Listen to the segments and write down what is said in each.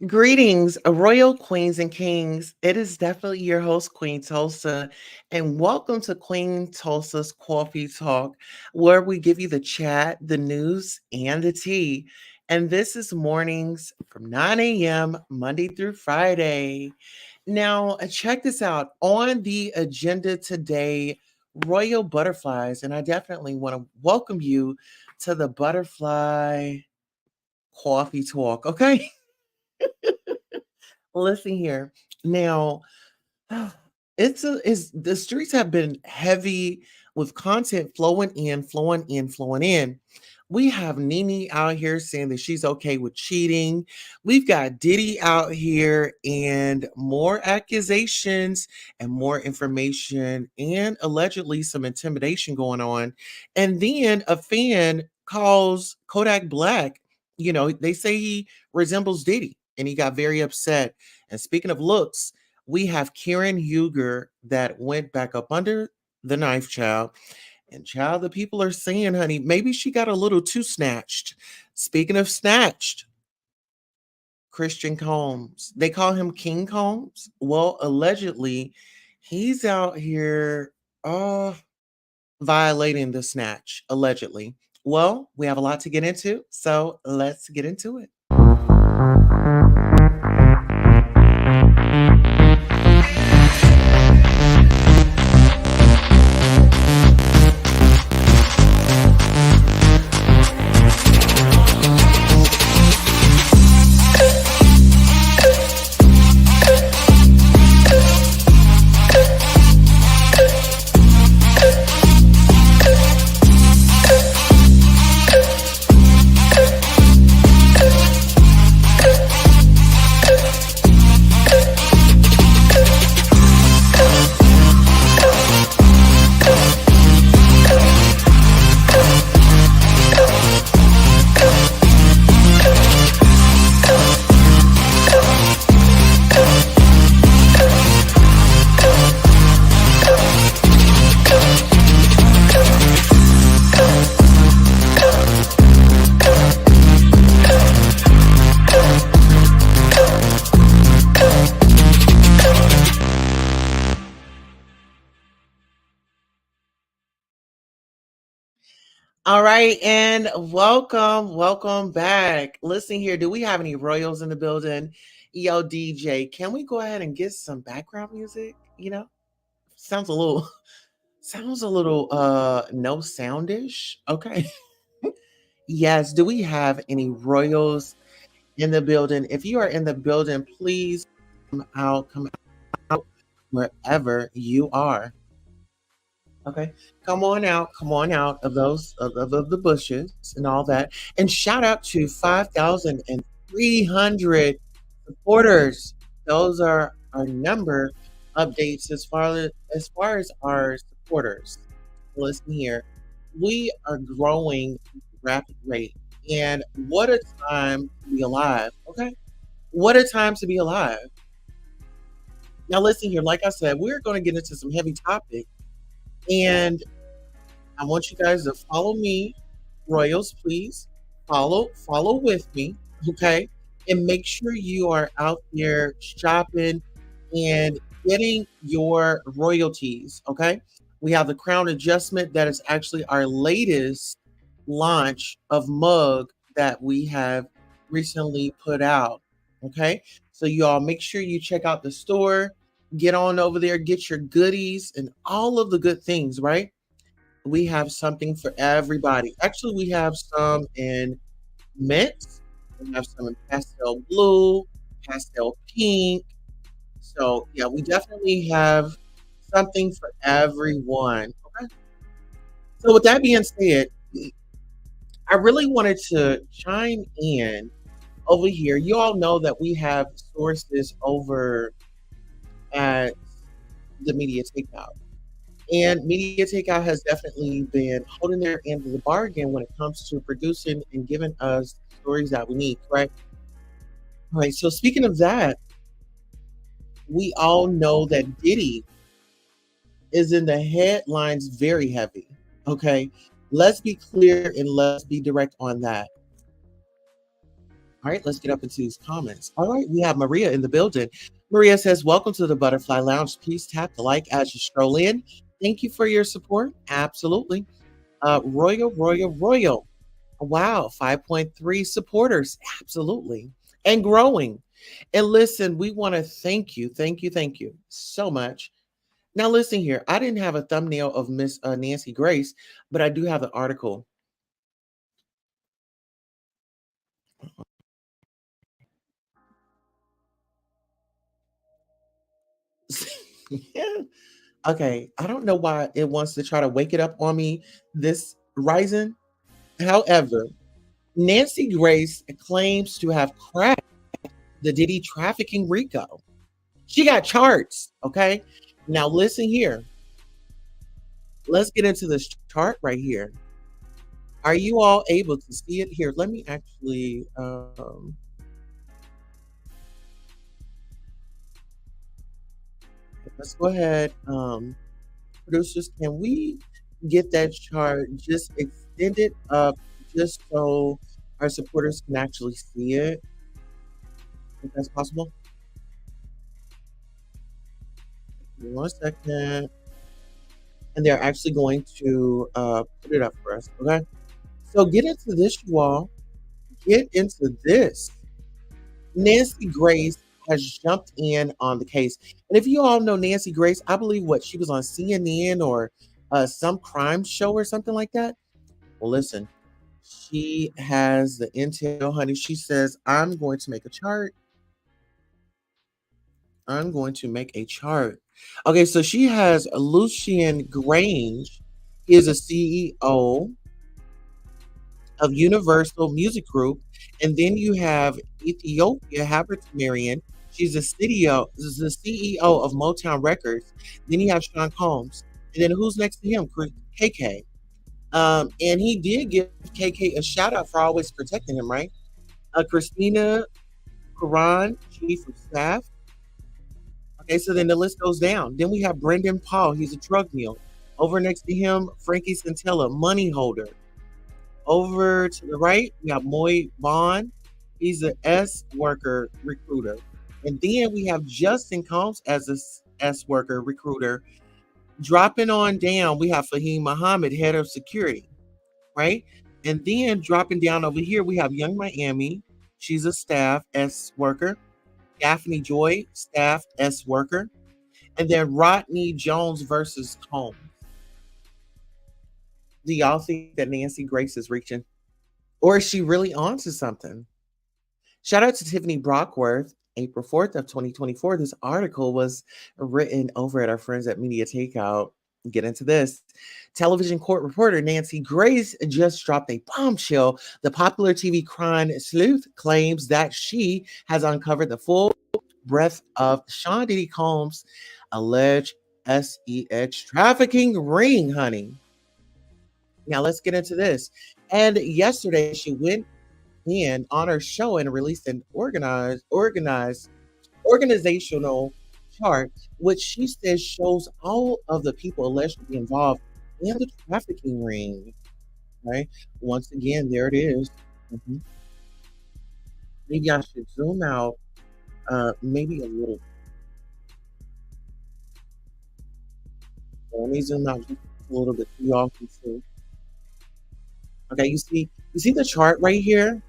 Greetings, royal queens and kings. It is definitely your host, Queen Tulsa, and welcome to Queen Tulsa's Coffee Talk, where we give you the chat, the news, and the tea. And this is mornings from 9 a.m., Monday through Friday. Now, check this out. On the agenda today, royal butterflies, and I definitely want to welcome you to the Butterfly Coffee Talk, okay? Listen here. Now, it's the streets have been heavy with content flowing in, flowing in, flowing in. We have Nene out here saying that she's okay with cheating. We've got Diddy out here and more accusations and more information and allegedly some intimidation going on. And then a fan calls Kodak Black. They say he resembles Diddy and he got very upset. And speaking of looks, we have Karen Huger that went back up under the knife, child. And child, the people are saying, honey, maybe she got a little too snatched. Speaking of snatched, Christian Combs, they call him King Combs. Well, allegedly, he's out here violating the snatch, allegedly. Well, we have a lot to get into, so let's get into it. All right, and welcome back. Listen here, do we have any royals in the building? Yo, DJ, can we go ahead and get some background music? Sounds a little sounds a little no soundish. Okay. Yes, do we have any royals in the building? If you are in the building, please come out wherever you are. Okay, come on out of of the bushes and all that. And shout out to 5,300 supporters. Those are our number updates as far as our supporters. Listen here, we are growing at a rapid rate, and what a time to be alive. Okay, what a time to be alive. Now, listen here. Like I said, we're going to get into some heavy topics, and I want you guys to follow me, Royals, please. Follow with me, okay? And make sure you are out there shopping and getting your royalties, okay? We have the crown adjustment that is actually our latest launch of mug that we have recently put out, okay? So you all make sure you check out the store, get on over there, get your goodies and all of the good things, right? We have something for everybody. Actually, we have some in mint, we have some in pastel blue, pastel pink. So, yeah, we definitely have something for everyone. Okay. So, with that being said, I really wanted to chime in over here. You all know that we have sources over at the Media Takeout. And Media Takeout has definitely been holding their end of the bargain when it comes to producing and giving us stories that we need, correct? All right, so speaking of that, we all know that Diddy is in the headlines very heavy. Okay, let's be clear and let's be direct on that. All right, let's get up into these comments. All right, we have Maria in the building. Maria says, "Welcome to the Butterfly Lounge. Please tap the like as you stroll in. Thank you for your support." Absolutely. Royal. Wow, 5.3 supporters. Absolutely. And growing. And listen, we want to thank you so much. Now, listen here. I didn't have a thumbnail of Miss Nancy Grace, but I do have the article. Yeah. Okay. I don't know why it wants to try to wake it up on me this rising. However, Nancy Grace claims to have cracked the Diddy trafficking RICO. She got charts. Okay. Now, listen here. Let's get into this chart right here. Are you all able to see it here? Let me actually let's go ahead. Producers, can we get that chart just extended up just so our supporters can actually see it? If that's possible. Give me 1 second. And they're actually going to put it up for us. Okay. So get into this, you all. Get into this. Nancy Grace has jumped in on the case. And if you all know Nancy Grace, I believe what she was on CNN or some crime show or something like that. Well, listen, she has the intel, honey. She says, I'm going to make a chart. I'm going to make a chart. Okay, so she has Lucian Grange. He is a CEO of Universal Music Group. And then you have Ethiopia Habert-Marion. She's the CEO of Motown Records. Then you have Sean Combs. And then who's next to him? KK. And he did give KK a shout out for always protecting him, right? Christina Karan, Chief of Staff. Okay, so then the list goes down. Then we have Brendan Paul. He's a drug mule. Over next to him, Frankie Santella, money holder. Over to the right, we have Moy Vaughn. He's an S worker recruiter. And then we have Justin Combs as a S worker recruiter. Dropping on down, we have Fahim Muhammad, head of security, right? And then dropping down over here, we have Young Miami. She's a staff S worker. Daphne Joy, staff S worker. And then Rodney Jones versus Combs. Do y'all think that Nancy Grace is reaching? Or is she really on to something? Shout out to Tiffany Brockworth, April 4th of 2024. This article was written over at our friends at Media Takeout. Get into this. Television court reporter Nancy Grace just dropped a bombshell. The popular TV crime sleuth claims that she has uncovered the full breadth of Sean Diddy Combs' alleged SEX trafficking ring, honey. Now let's get into this. And yesterday she went in on her show and released an organizational chart, which she says shows all of the people alleged to be involved in the trafficking ring. Right? Once again, there it is. Mhm. Maybe I should zoom out, maybe a little. Let me zoom out just a little bit so y'all can see. Okay, you see the chart right here?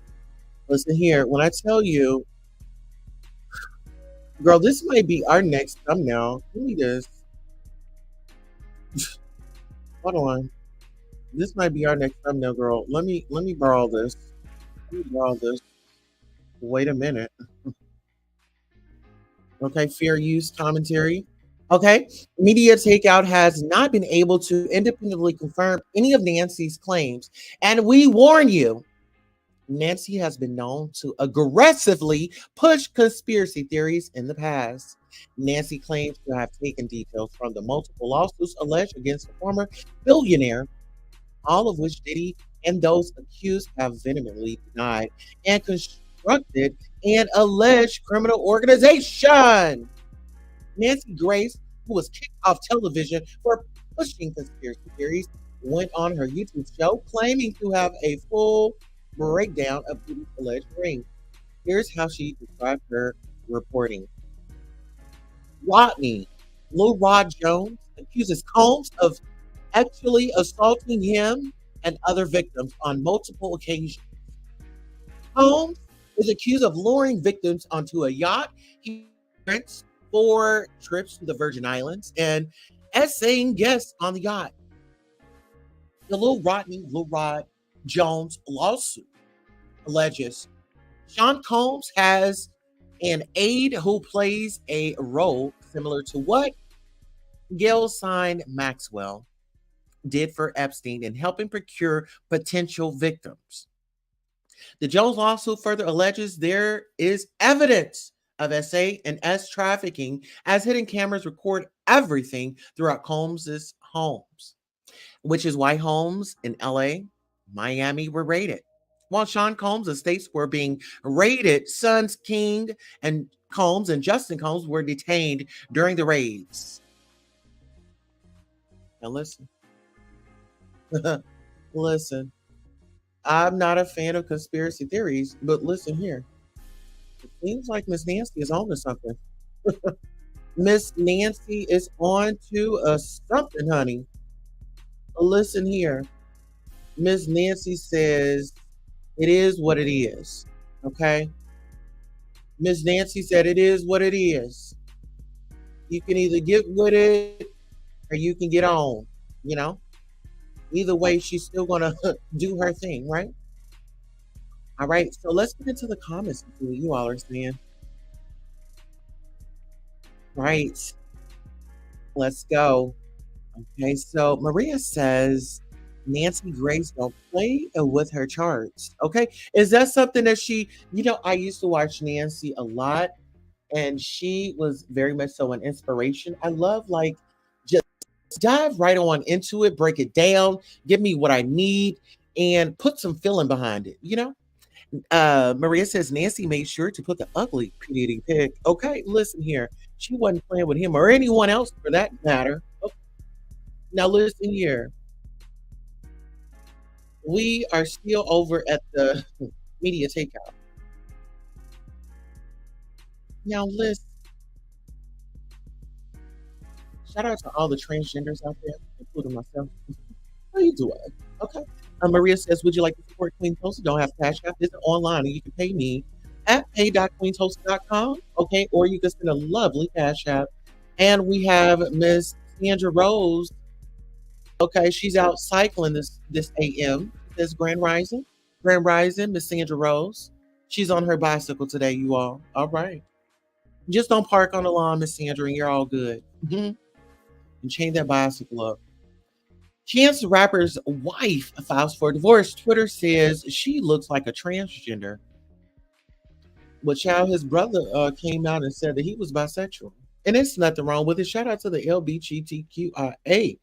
Listen here. When I tell you, girl, this might be our next thumbnail. Give me this. Hold on. This might be our next thumbnail, girl. Let me borrow this. Let me borrow this. Wait a minute. Okay, fair use commentary. Okay, Media Takeout has not been able to independently confirm any of Nancy's claims, and we warn you. Nancy has been known to aggressively push conspiracy theories in the past. Nancy claims to have taken details from the multiple lawsuits alleged against the former billionaire, all of which Diddy and those accused have vehemently denied, and constructed an alleged criminal organization. Nancy Grace, who was kicked off television for pushing conspiracy theories, went on her YouTube show claiming to have a full breakdown of Diddy's alleged ring. Here's how she described her reporting. Rodney, Lil Rod Jones, accuses Combs of actually assaulting him and other victims on multiple occasions. Combs is accused of luring victims onto a yacht. He rents 4 trips to the Virgin Islands and essaying guests on the yacht. The Lil Rod Jones lawsuit alleges Sean Combs has an aide who plays a role similar to what Gail signed Maxwell did for Epstein in helping procure potential victims. The Jones lawsuit further alleges there is evidence of SA and S trafficking as hidden cameras record everything throughout Combs's homes, which is why homes in LA, Miami were raided. While Sean Combs' estates were being raided, sons King and Combs and Justin Combs were detained during the raids. Now listen, listen. I'm not a fan of conspiracy theories, but listen here. It seems like Miss Nancy is on to something. Miss Nancy is on to a something, honey. Listen here. Miss Nancy says it is what it is. Okay. Miss Nancy said it is what it is. You can either get with it or you can get on. You know, either way, she's still gonna do her thing, right? All right. So let's get into the comments and see what you all are saying. Right. Let's go. Okay. So Maria says Nancy Grace don't play with her charts. Okay. Is that something that I used to watch Nancy a lot, and she was very much so an inspiration. I love like just dive right on into it, break it down, give me what I need, and put some feeling behind it. Maria says Nancy made sure to put the ugly eating pig. Okay, listen here. She wasn't playing with him or anyone else for that matter. Okay, now listen here. We are still over at the media takeout. Now listen, shout out to all the transgenders out there, including myself. How you doing? Okay. Maria says, would you like to support Queen Toast? Don't have Cash App. Visit online and you can pay me at pay.queentoast.com. Okay. Or you can send a lovely Cash App. And we have Miss Sandra Rose. Okay. She's out cycling this AM. This Grand Rising. Grand Rising, Miss Sandra Rose. She's on her bicycle today, you all. All right. Just don't park on the lawn, Miss Sandra, and you're all good. And chain that bicycle up. Chance the Rapper's wife files for divorce. Twitter says she looks like a transgender. But child, his brother came out and said that he was bisexual. And it's nothing wrong with it. Shout out to the LGBTQIA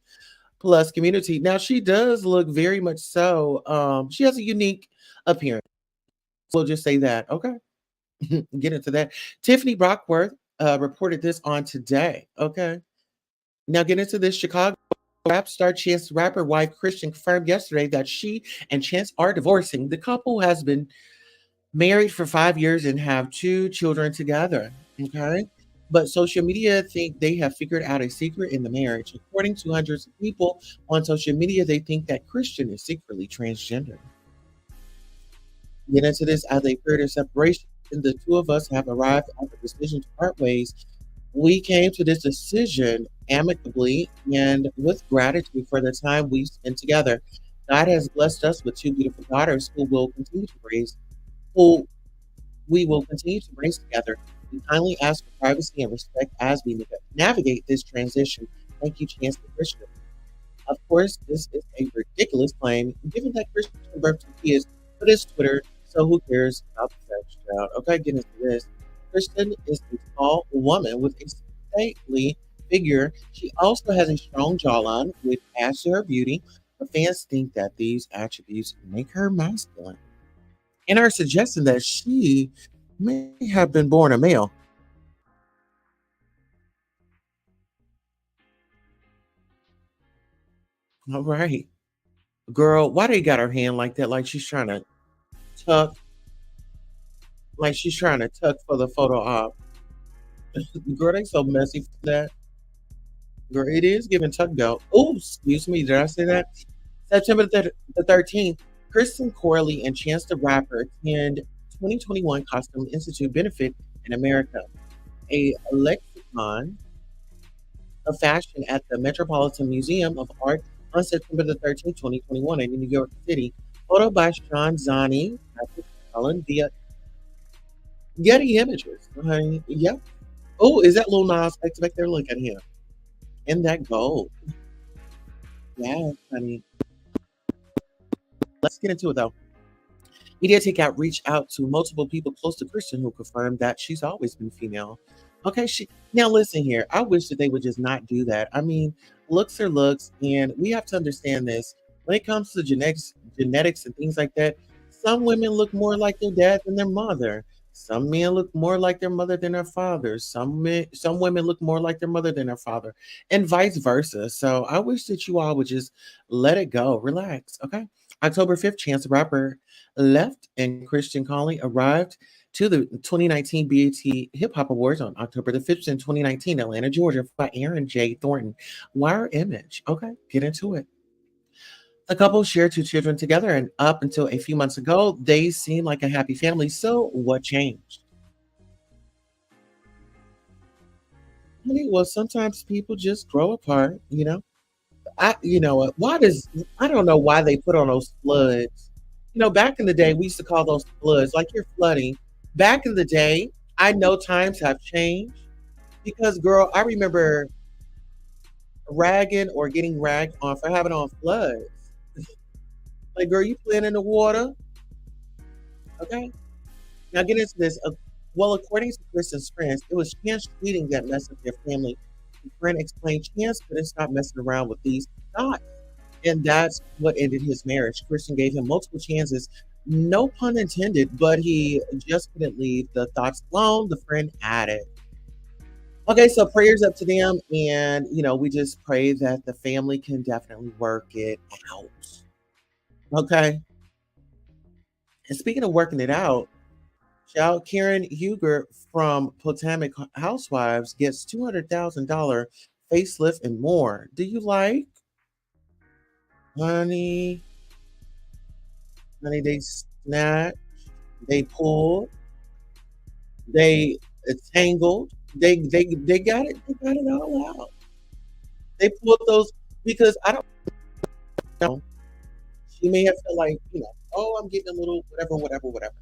plus community. Now she does look very much so. She has a unique appearance. We'll just say that. Okay. Get into that. Tiffany Brockworth reported this on today. Okay. Now get into this. Chicago rap star Chance rapper wife Christian confirmed yesterday that she and Chance are divorcing. The couple has been married for 5 years and have 2 children together. Okay. But social media think they have figured out a secret in the marriage. According to hundreds of people on social media, they think that Christian is secretly transgender. Get into this as a period of separation. The two of us have arrived at the decision to part ways. We came to this decision amicably and with gratitude for the time we spent together. God has blessed us with 2 beautiful daughters who we will continue to raise together. We kindly ask for privacy and respect as we navigate this transition. Thank you, Chance and Christian. Of course, this is a ridiculous claim, given that Christian birthed 2 kids, but it's Twitter, so who cares about the sex child? Okay, get into this. Kristen is a tall woman with a stately figure. She also has a strong jawline, which adds to her beauty. But fans think that these attributes make her masculine and are suggesting that she may have been born a male. All right. Girl, why they got her hand like that? Like she's trying to tuck. Like she's trying to tuck for the photo op. Girl, they so messy for that. Girl, it is giving tuck belt. Oh, excuse me. Did I say that? September the 13th, Kristen Corley and Chance the Rapper attend 2021 Costume Institute benefit in America, a lexicon of fashion at the Metropolitan Museum of Art on September the 13th, 2021 in New York City. Photo by Sean Zani, Patrick Allen via Getty Images. Honey. Yep. Oh, is that Lil Nas X back there? Look at him. And that gold. Yeah, honey. Let's get into it though. Media Takeout reached out to multiple people close to Kristen who confirmed that she's always been female. Okay, she now listen here. I wish that they would just not do that. I mean, looks are looks, and we have to understand this. When it comes to genetics and things like that, some women look more like their dad than their mother. Some men look more like their mother than their father. Some women look more like their mother than their father, and vice versa. So I wish that you all would just let it go, relax. Okay. October 5th, Chance the Rapper left and Christian Conley arrived to the 2019 BET Hip Hop Awards on October the 5th in 2019, Atlanta, Georgia, by Aaron J. Thornton. Wire Image. Okay, get into it. The couple shared two children together, and up until a few months ago, they seemed like a happy family. So, what changed? Honey, well, sometimes people just grow apart, you know? You know what? I don't know why they put on those floods. You know, back in the day, we used to call those floods like you're flooding. Back in the day, I know times have changed because, girl, I remember ragging or getting ragged on for having on floods. Like, girl, you playing in the water, okay? Now get into this. Well, according to Kristen's friends, it was Chance tweeting that messed up their family. The friend explained Chance couldn't stop messing around with these thoughts. And that's what ended his marriage. Christian gave him multiple chances, no pun intended, but he just couldn't leave the thoughts alone, the friend added. Okay, so prayers up to them, and we just pray that the family can definitely work it out. Okay. And speaking of working it out, child Karen Huger from Potomac Housewives gets $200,000 facelift and more. Do you like, honey? Honey, they snatched, they pulled, they tangled, they got it all out. They pulled those because I don't know. She may have felt like, oh, I'm getting a little whatever, whatever, whatever.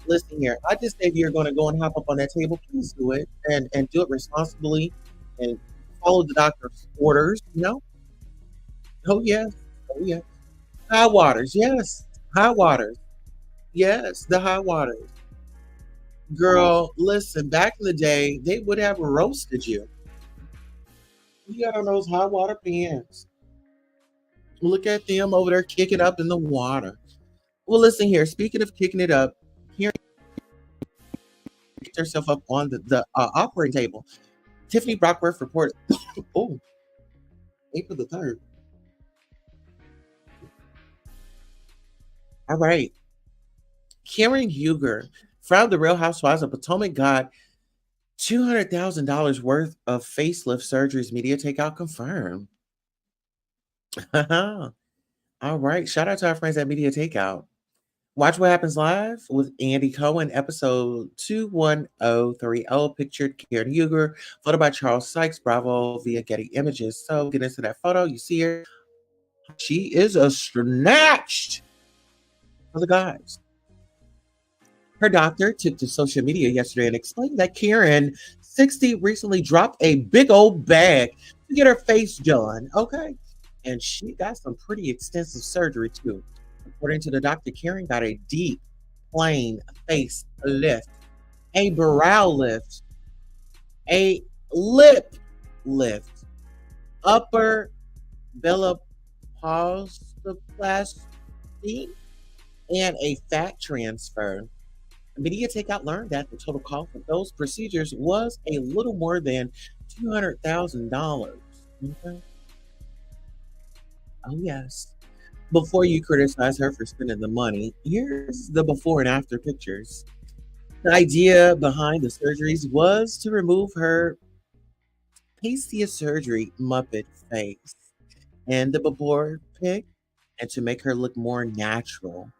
Listen here, I just say if you're going to go and hop up on that table, please do it and do it responsibly and follow the doctor's orders. Oh yes, oh yes. High waters, yes. High waters, yes. The high waters. Girl, listen, back in the day, they would have roasted you. You got on those high water pants. Look at them over there kicking up in the water. Well, listen here. Speaking of kicking it up, here picked herself up on the operating table. Tiffany Brockworth reported, oh, April the 3rd. All right. Karen Huger from the Real Housewives of Potomac got $200,000 worth of facelift surgeries. Media takeout confirmed. All right. Shout out to our friends at Media Takeout. Watch What Happens Live with Andy Cohen, episode 21030. Pictured Karen Huger, photo by Charles Sykes, Bravo via Getty Images. So get into that photo. You see her. She is a snatched for the guys. Her doctor took to social media yesterday and explained that Karen, 60, recently dropped a big old bag to get her face done. Okay. And she got some pretty extensive surgery too. According to the doctor, Karen got a deep, plain face lift, a brow lift, a lip lift, upper belloplasty, and a fat transfer. Media Takeout learned that the total cost of those procedures was a little more than $200,000. Okay. Oh, yes. Before you criticize her for spending the money, here's the before and after pictures. The idea behind the surgeries was to remove her pasty surgery Muppet face and the before pic and to make her look more natural.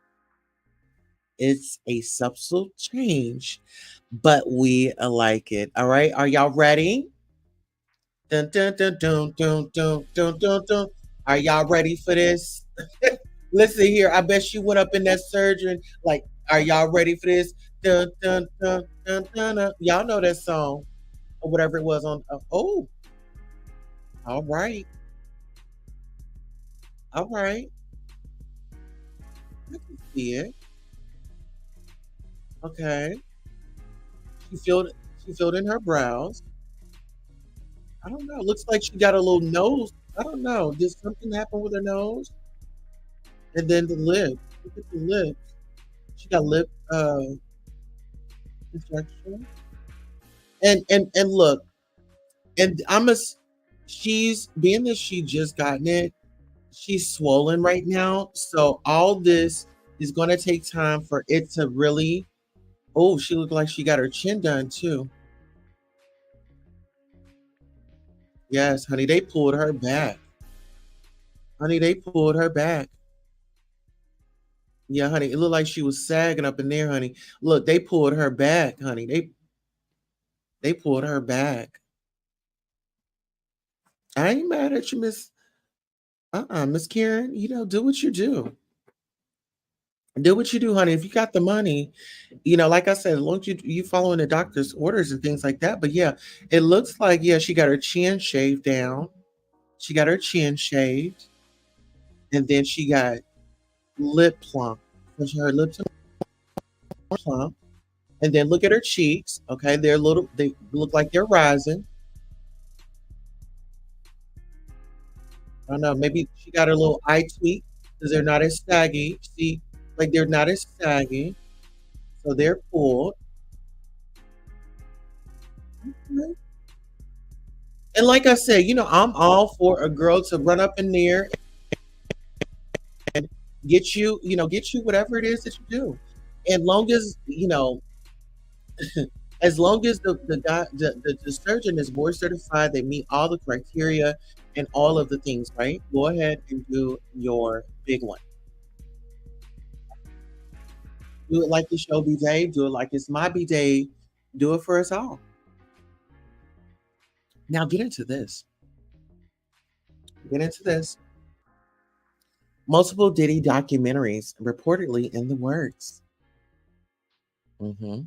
It's a subtle change, but we like it. All right, are y'all ready? Dun, dun, dun, dun, dun, dun, dun, dun, dun. Are y'all ready for this? Listen here, I bet she went up in that surgery. Like, are y'all ready for this? Dun, dun, dun, dun, dun, dun. Y'all know that song or whatever it was on. Oh, all right, all right. I can see it. Okay, she filled she filled in her brows. I don't know. Looks like she got a little nose. I don't know. Did something happen with her nose? And then the lip. Look at the lip. She got lip infection. And look, and she's being that she just gotten it, she's swollen right now. So all this is gonna take time for it to really. Oh, she looked like she got her chin done too. Yes, honey, they pulled her back. Honey, they pulled her back. Yeah, honey, it looked like she was sagging up in there, honey. Look, they pulled her back, honey. They pulled her back. I ain't mad at you, Miss Karen. You know, do what you do. Do what you do, honey. If you got the money, like I said, as long as you following the doctor's orders and things like that. But yeah, it looks like yeah, she got her chin shaved down. She got her chin shaved, and then she got lip plump. So her lips are plump, and then look at her cheeks. Okay, they're little. They look like they're rising. I don't know. Maybe she got her little eye tweak because they're not as saggy. See, like they're not as saggy, so they're pulled. Mhm. And like I said, I'm all for a girl to run up in there and get you whatever it is that you do. And long as, as long as the guy, the surgeon is board certified, they meet all the criteria and all of the things, right? Go ahead and do your big one. Do it like the show be day. Do it like it's my be day. Do it for us all. Now get into this. Get into this. Multiple Diddy documentaries reportedly in the works. Hmm.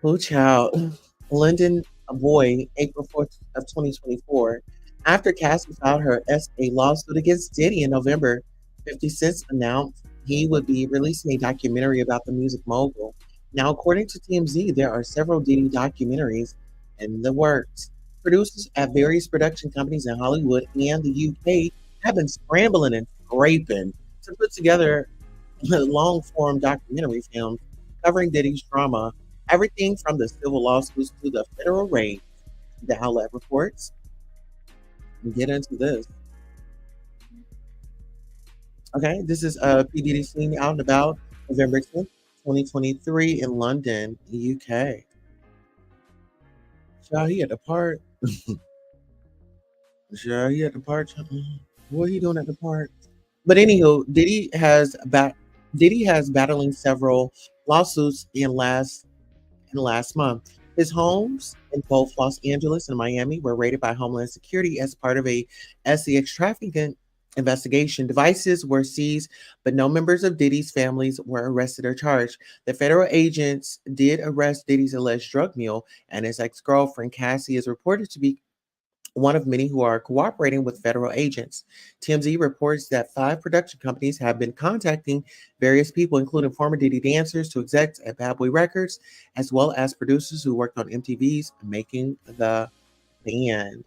Oh, child. London boy, April 4th of 2024. After Cassie filed her SA lawsuit against Diddy in November, 50 Cent announced he would be releasing a documentary about the music mogul. Now, according to TMZ, there are several Diddy documentaries in the works. Producers at various production companies in Hollywood and the UK have been scrambling and scraping to put together long form documentary films covering Diddy's drama, everything from the civil lawsuits to the federal raid. The outlet reports. Get into this. Okay, this is P. Diddy seen out and about November 10th, 2023 in London, UK. Child, he at the park. Sure, he at the park. What are you doing at the park? But anywho, Diddy has battling several lawsuits last month. His homes in both Los Angeles and Miami were raided by Homeland Security as part of a SEX trafficking investigation. Devices were seized, but no members of Diddy's families were arrested or charged. The federal agents did arrest Diddy's alleged drug mule, and his ex girlfriend Cassie is reported to be one of many who are cooperating with federal agents. TMZ reports that 5 production companies have been contacting various people, including former Diddy dancers to execs at Bad Boy Records, as well as producers who worked on MTV's Making the Band.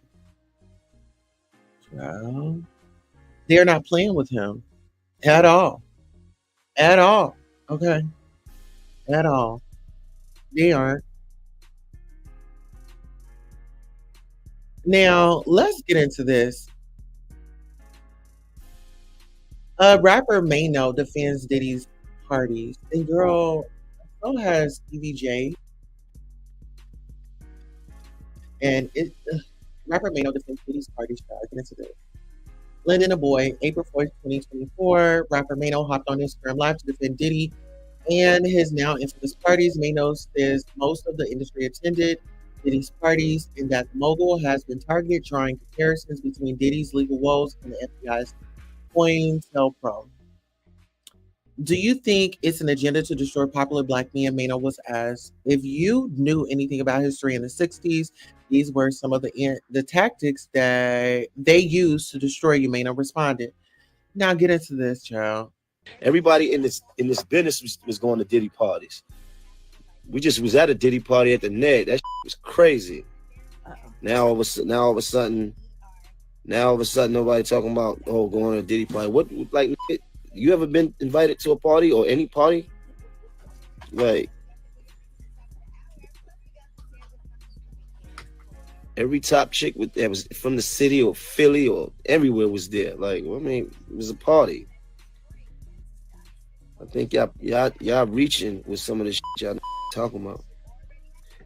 Well, they're not playing with him at all. At all. Okay. At all. They aren't. Now, let's get into this. Rapper Mano defends Diddy's parties. And girl, So has EVJ, and rapper Mano defends Diddy's party style. Get into this. Lyndon a boy, April 4th, 2024. Rapper Mano hopped on Instagram Live to defend Diddy and his now infamous parties. Mano says most of the industry attended Diddy's parties and that the mogul has been targeted, drawing comparisons between Diddy's legal woes and the FBI's COINTELPRO. Do you think it's an agenda to destroy popular black men? Mano was asked. If you knew anything about history in the 60s, these were some of the tactics that they used to destroy you, Mano responded. Now get into this, child. Everybody in this business was going to Diddy parties. We just was at a Diddy party at the net. That was crazy. Now all of a sudden, nobody talking about going to a Diddy party. What, like, you ever been invited to a party or any party? Like, every top chick that was from the city or Philly or everywhere was there. Like, I mean, it was a party. I think y'all reaching with some of the shit y'all talking about.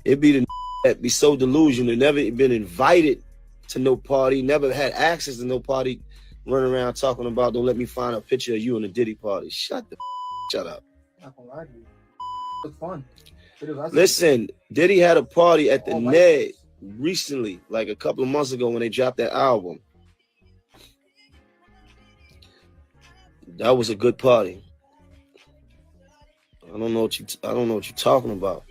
It be the that be so delusional, never been invited to no party, never had access to no party, running around talking about, don't let me find a picture of you in a Diddy party. Shut up. Not gonna lie to you. It's fun. Listen, Diddy had a party at the Ned recently, like a couple of months ago when they dropped that album. That was a good party. I don't know what you're talking about.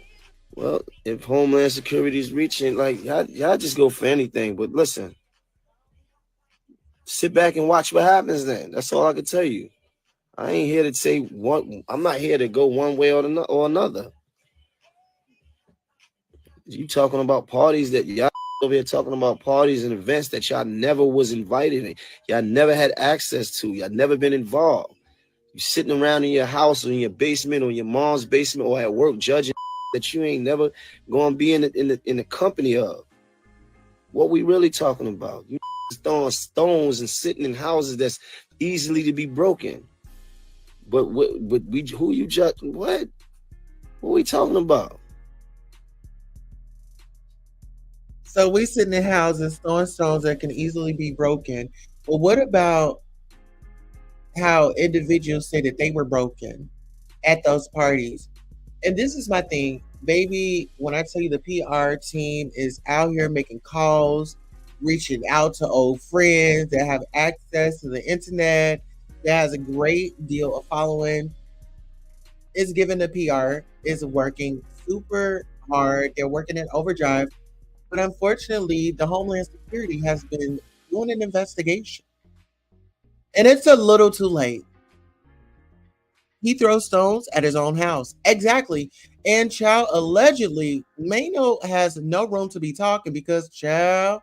Well, if Homeland Security is reaching, like, y'all just go for anything. But listen, sit back and watch what happens then. That's all I can tell you. I ain't here to say one. I'm not here to go one way or another. You talking about parties that y'all over here talking about parties and events that y'all never was invited in. Y'all never had access to. Y'all never been involved. You sitting around in your house or in your basement or in your mom's basement or at work judging that you ain't never gonna be in the company of. What we really talking about? You throwing stones and sitting in houses that's easily to be broken. But who you judge? What are we talking about? So we sitting in houses throwing stones that can easily be broken. But what about how individuals say that they were broken at those parties? And this is my thing, baby. When I tell you the PR team is out here making calls, reaching out to old friends that have access to the internet, that has a great deal of following, is giving the PR, is working super hard. They're working in overdrive. But unfortunately, the Homeland Security has been doing an investigation. And it's a little too late. He throws stones at his own house. Exactly. And child, allegedly, Mano has no room to be talking because child,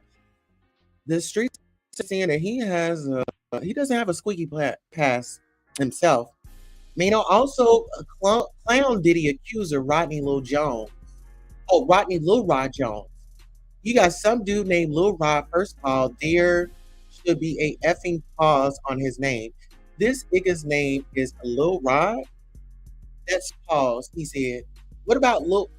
the streets are saying that he doesn't have a squeaky pass himself. Mano also clown Diddy accuser Rodney Lil Jones. Oh, Rodney Lil Rod Jones. You got some dude named Lil Rod. First of all, there should be a effing pause on his name. This nigga's name is Lil Rod. Let's pause. He said, what about Lil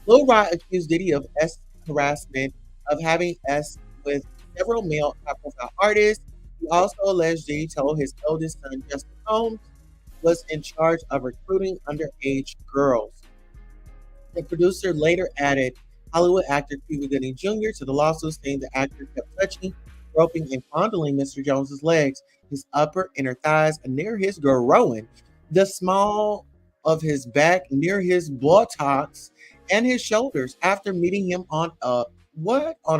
Rod accused Diddy of S harassment, of having S with several male high profile artists. He also alleged Diddy told his eldest son, Justin Holmes, was in charge of recruiting underage girls. The producer later added Hollywood actor Cuba Gooding Jr. to the lawsuit, saying the actor kept touching, groping, and fondling Mr. Jones's legs, his upper inner thighs, and near his groin, the small of his back, near his buttocks, and his shoulders. After meeting him on a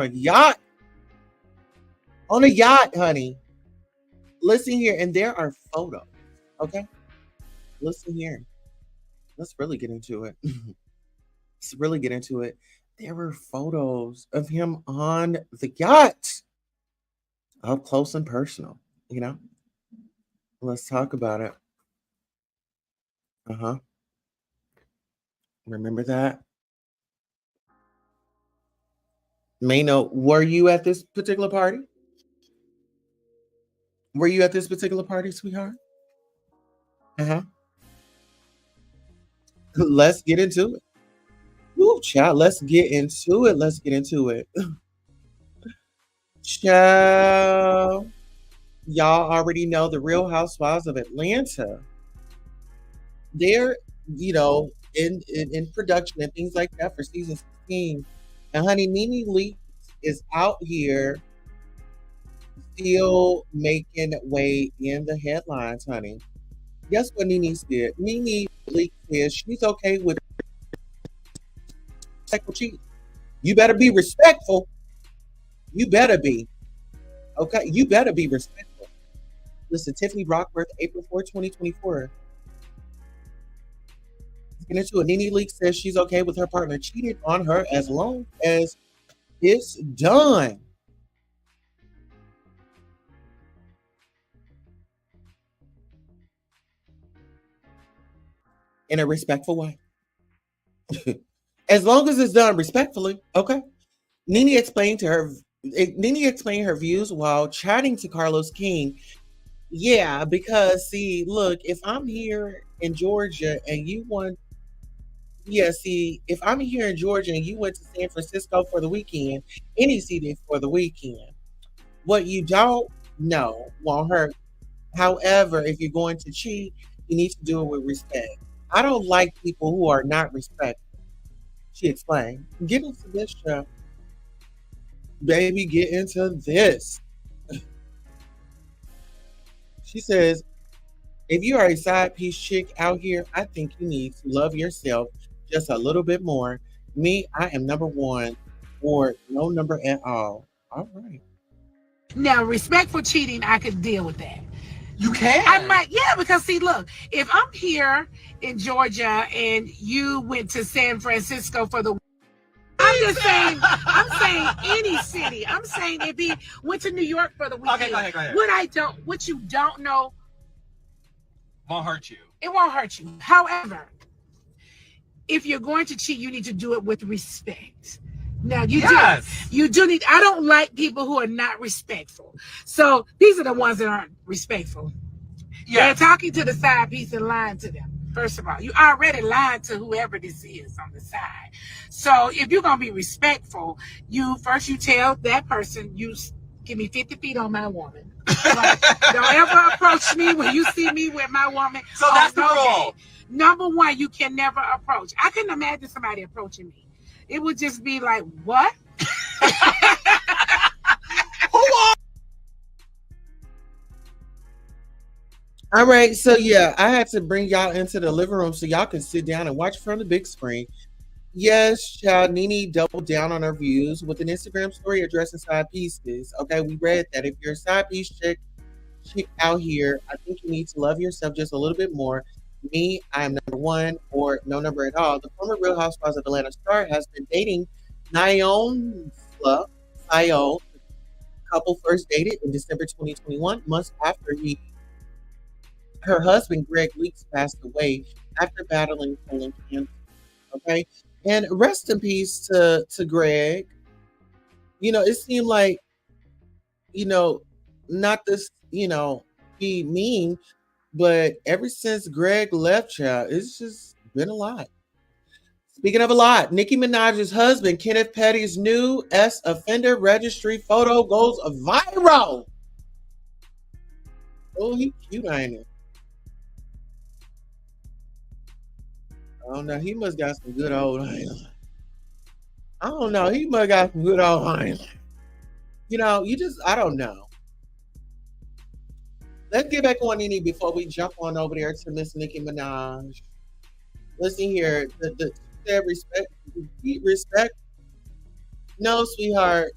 yacht? On a yacht, honey. Listen here, and there are photos. Okay, listen here. Let's really get into it. Let's really get into it. There were photos of him on the yacht, up close and personal. You know, let's talk about it. Remember that? Mano, were you at this particular party? Were you at this particular party, sweetheart? Let's get into it. Ooh, child, let's get into it. Let's get into it. Child, y'all already know the Real Housewives of Atlanta. They're, in production and things like that for season 16. And honey, Nene Leakes is out here still making way in the headlines, honey. Guess what Nene said? Nene Leakes says she's okay with respectful cheating. You better be respectful. You better be. Okay? You better be respectful. Listen, Tiffany Brockworth, April 4th, 2024. Get into it. Nene Leakes says she's okay with her partner cheating on her as long as it's done in a respectful way. As long as it's done respectfully, okay? Nene explained her views while chatting to Carlos King. Yeah, because see, look, if I'm here in Georgia and you want yeah, see, if I'm here in Georgia and you went to San Francisco for the weekend, any city for the weekend, what you don't know won't hurt. However, if you're going to cheat, you need to do it with respect. I don't like people who are not respectful. She explained. Get into this show. Baby, get into this. She says, if you are a side piece chick out here, I think you need to love yourself just a little bit more. Me, I am number one or no number at all. All right. Now, respectful cheating, I could deal with that. You can. I might, yeah, because see, look, if I'm here in Georgia and you went to San Francisco for the I'm saying any city. I'm saying if he went to New York for the weekend. Okay, go ahead. What you don't know Won't hurt you. it won't hurt you. However, if you're going to cheat, you need to do it with respect. Now you do need. I don't like people who are not respectful. So these are the ones that aren't respectful. Yeah. They're talking to the side piece and lying to them. First of all, you already lied to whoever this is on the side. So if you're gonna be respectful, you tell that person, you give me 50 feet on my woman. Like, don't ever approach me when you see me with my woman. So that's the rule. Number one, you can never approach. I couldn't imagine somebody approaching me. It would just be like, what? Who are? All right, so yeah, I had to bring y'all into the living room so y'all can sit down and watch from the big screen. Yes, child, Nene doubled down on her views with an Instagram story addressing side pieces. Okay, we read that if you're a side piece chick out here, I think you need to love yourself just a little bit more. Me, I am number one or no number at all. The former Real Housewives of Atlanta star has been dating Naomi Sayo. The couple first dated in December 2021, months after her husband Greg Leakes passed away after battling colon cancer. Okay, and rest in peace to Greg. It seemed like not this be mean, but ever since Greg left, child, it's just been a lot. Speaking of a lot, Nicki Minaj's husband Kenneth Petty's new offender registry photo goes viral. Oh, he cute, ain't it? I don't know. He must got some good old highlights. I don't know. He must got some good old highlights. I don't know. Let's get back on Nene before we jump on over there to Miss Nicki Minaj. Listen here. The respect. No, sweetheart.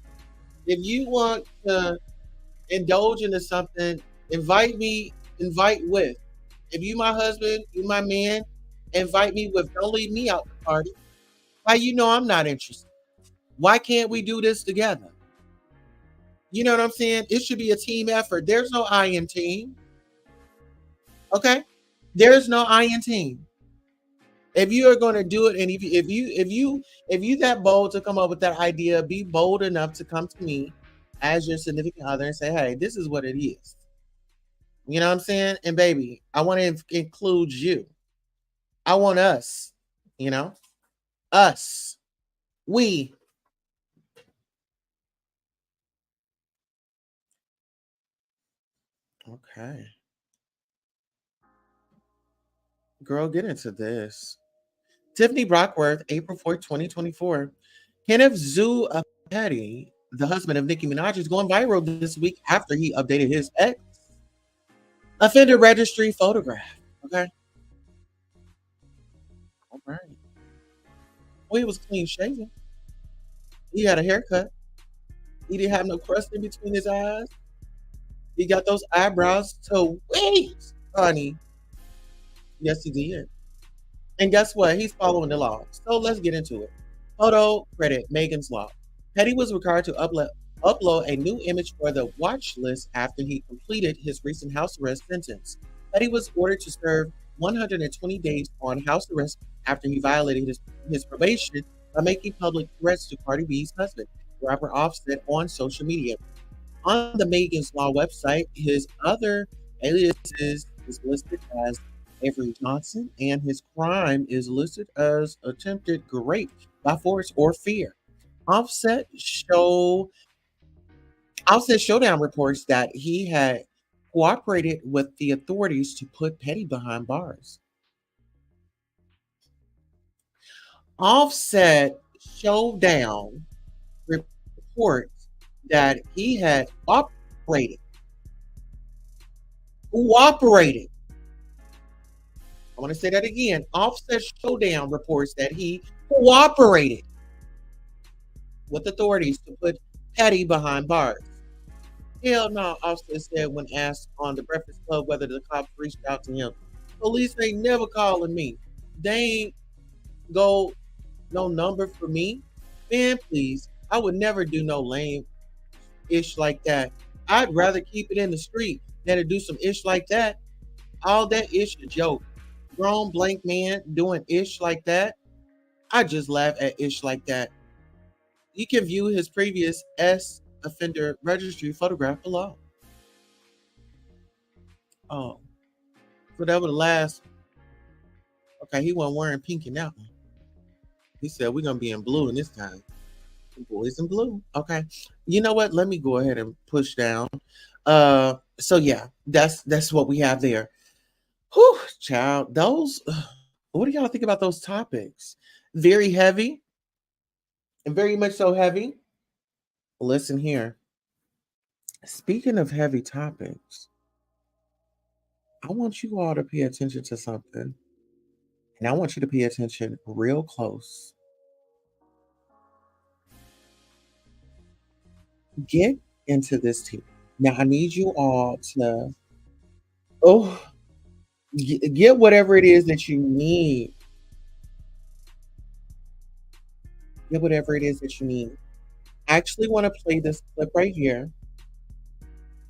If you want to indulge into something, invite with. If you my husband, you my man, invite me with. Don't leave me out the party. How you know I'm not interested? Why can't we do this together? You know what I'm saying? It should be a team effort. There's no I in team. Okay? There's no I in team. If you are going to do it, and if you that bold to come up with that idea, be bold enough to come to me as your significant other and say, hey, this is what it is. You know what I'm saying? And baby, I want to include you. I want us. You know, us, we. Okay. Girl, get into this. Tiffany Brockworth, April 4th, 2024. Kenneth Zoo Petty, the husband of Nicki Minaj, is going viral this week after he updated his ex offender registry photograph. Okay. All right. Well, he was clean shaven. He had a haircut. He didn't have no crust in between his eyes. He got those eyebrows to wait, honey. Yes, he did. And guess what? He's following the law. So let's get into it. Photo credit Megan's Law. Petty was required to upload a new image for the watch list after he completed his recent house arrest sentence. Petty was ordered to serve 120 days on house arrest after he violated his probation by making public threats to Cardi B's husband, rapper Offset, on social media. On the Megan's Law website, his other aliases is listed as Avery Johnson, and his crime is listed as attempted rape by force or fear. Offset show Offset Showdown reports that he had cooperated with the authorities to put Petty behind bars. Offset Showdown reports that he had cooperated. I want to say that again. Offset Showdown reports that he cooperated with authorities to put Petty behind bars. Hell no, Offset said when asked on the Breakfast Club whether the cops reached out to him. Police ain't never calling me. They ain't go no number for me. Man, please. I would never do no lame ish like that. I'd rather keep it in the street than to do some ish like that. All that ish a joke. Grown blank man doing ish like that. I just laugh at ish like that. You can view his previous S offender registry photograph below. Oh, so that was the last. Okay, he wasn't wearing pink in that one. He said we're gonna be in blue in this time. Boys in blue. Okay. You know what? Let me go ahead and push down. So yeah, that's what we have there. Whew, child. Those what do y'all think about those topics? Very heavy and very much so heavy. Listen here. Speaking of heavy topics, I want you all to pay attention to something. And I want you to pay attention real close. Get into this team. Now, I need you all to, get whatever it is that you need. Get whatever it is that you need. I actually want to play this clip right here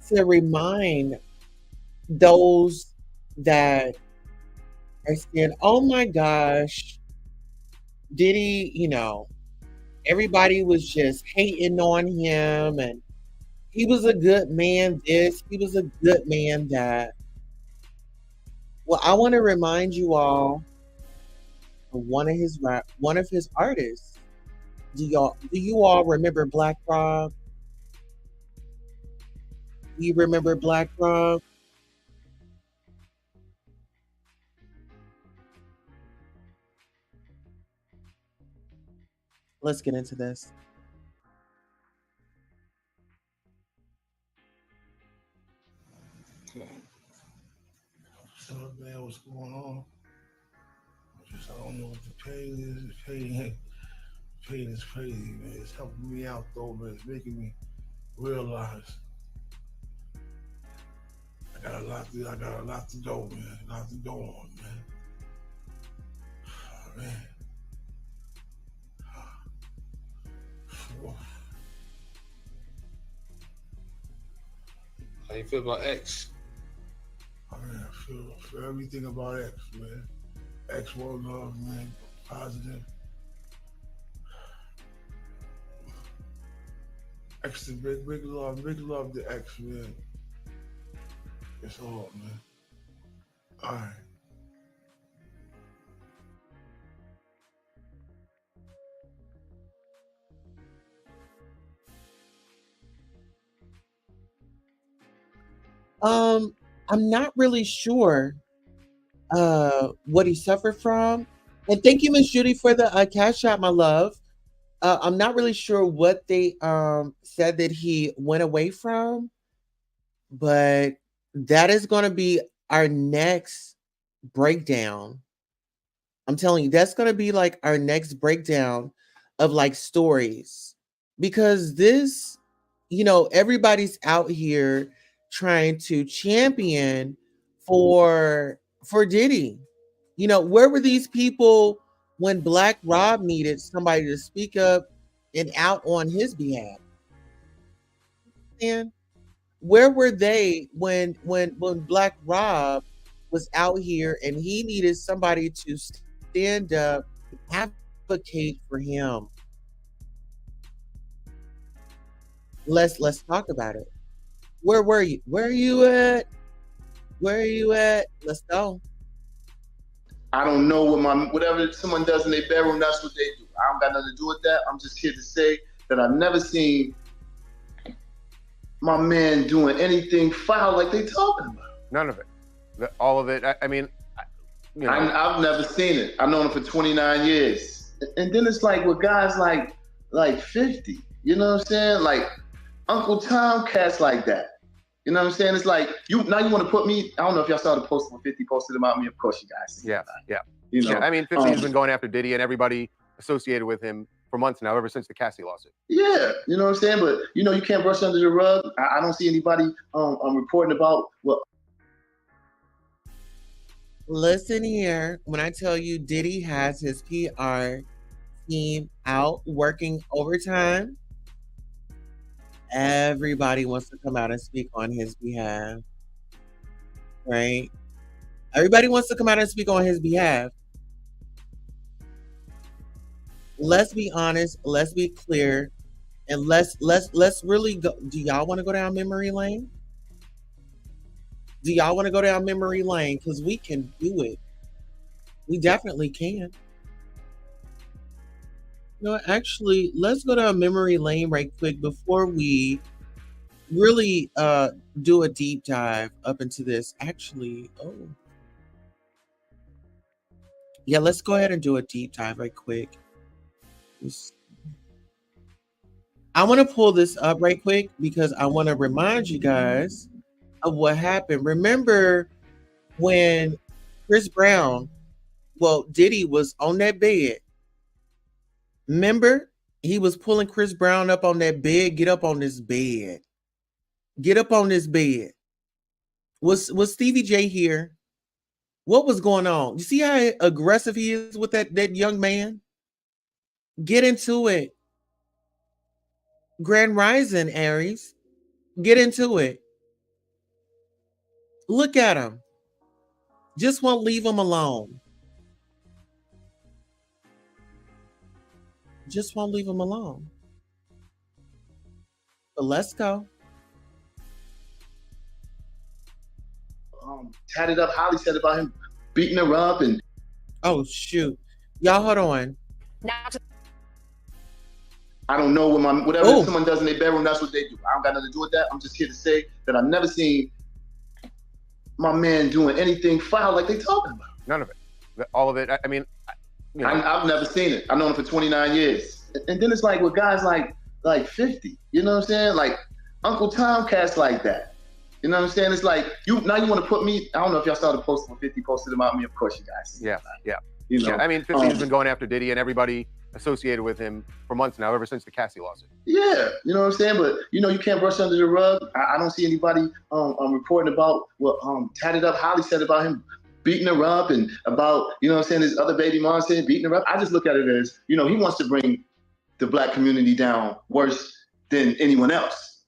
to remind those that are saying, oh my gosh, Diddy, everybody was just hating on him and he was a good man this, he was a good man that. Well, I want to remind you all of one of his artists. Do you all remember Black Rob? Do you remember Black Rob? Let's get into this. So man, what's going on? I don't know what the pain is. Pain is crazy, man. It's helping me out though, man. It's making me realize I got a lot to go, man. A lot to go on, man. Oh, man. How you feel about X? I mean, I feel everything about X, man. X one love, man. Positive. X to big love to X, man. It's all, man. All right. I'm not really sure what he suffered from. And thank you, Miss Judy, for the cash out, my love. I'm not really sure what they said that he went away from, but that is going to be our next breakdown. I'm telling you, that's going to be like our next breakdown of like stories, because this, everybody's out here trying to champion for Diddy. Where were these people when Black Rob needed somebody to speak up and out on his behalf? And where were they when Black Rob was out here and he needed somebody to stand up and advocate for him? Let's talk about it. Where were you? Where are you at? Where are you at? Let's go. I don't know whatever someone does in their bedroom, that's what they do. I don't got nothing to do with that. I'm just here to say that I've never seen my man doing anything foul like they talking about. None of it. All of it. I mean, I've never seen it. I've known him for 29 years. And then it's like with guys like 50, you know what I'm saying? Like Uncle Tom, cats like that. You know what I'm saying? It's like now you want to put me. I don't know if y'all saw the post when 50 posted about me. Of course, you guys. Yeah. Yeah. I mean, 50 has been going after Diddy and everybody associated with him for months now, ever since the Cassie lawsuit. Yeah, you know what I'm saying? But you can't brush under the rug. I don't see anybody reporting about what. Listen here, when I tell you Diddy has his PR team out working overtime, everybody wants to come out and speak on his behalf, right? Everybody wants to come out and speak on his behalf. Let's be honest, let's be clear, and let's really go. Do y'all want to go down memory lane? Do y'all want to go down memory lane? Because we can do it. We definitely can. Actually, let's go down memory lane right quick before we really do a deep dive up into this. Actually, yeah, let's go ahead and do a deep dive right quick. I want to pull this up right quick because I want to remind you guys of what happened. Remember when Chris Brown, Diddy was on that bed. Remember, he was pulling Chris Brown up on that bed. Get up on this bed. Get up on this bed. Was Stevie J here? What was going on? You see how aggressive he is with that young man? Get into it. Grand Rising, Aries. Get into it. Look at him. Just won't leave him alone. Just won't leave him alone. But let's go. Tatted up, Holly said about him beating her up and. Oh shoot, y'all hold on. I don't know whatever someone does in their bedroom, that's what they do. I don't got nothing to do with that. I'm just here to say that I've never seen my man doing anything foul like they talking about. None of it. All of it. I mean, I've never seen it. I've known him for 29 years. And then it's like with guys like 50, you know what I'm saying? Like Uncle Tom, cats like that. You know what I'm saying? It's like now you want to put me. I don't know if y'all saw the post when 50 posted about me. Of course, you guys. Yeah. I mean, 50 has been going after Diddy and everybody associated with him for months now, ever since the Cassie lawsuit. Yeah, you know what I'm saying? But you can't brush under the rug. I don't see anybody reporting about what Tatted Up Holly said about him beating her up and about, you know what I'm saying, his other baby mom saying beating her up. I just look at it as, he wants to bring the Black community down worse than anyone else.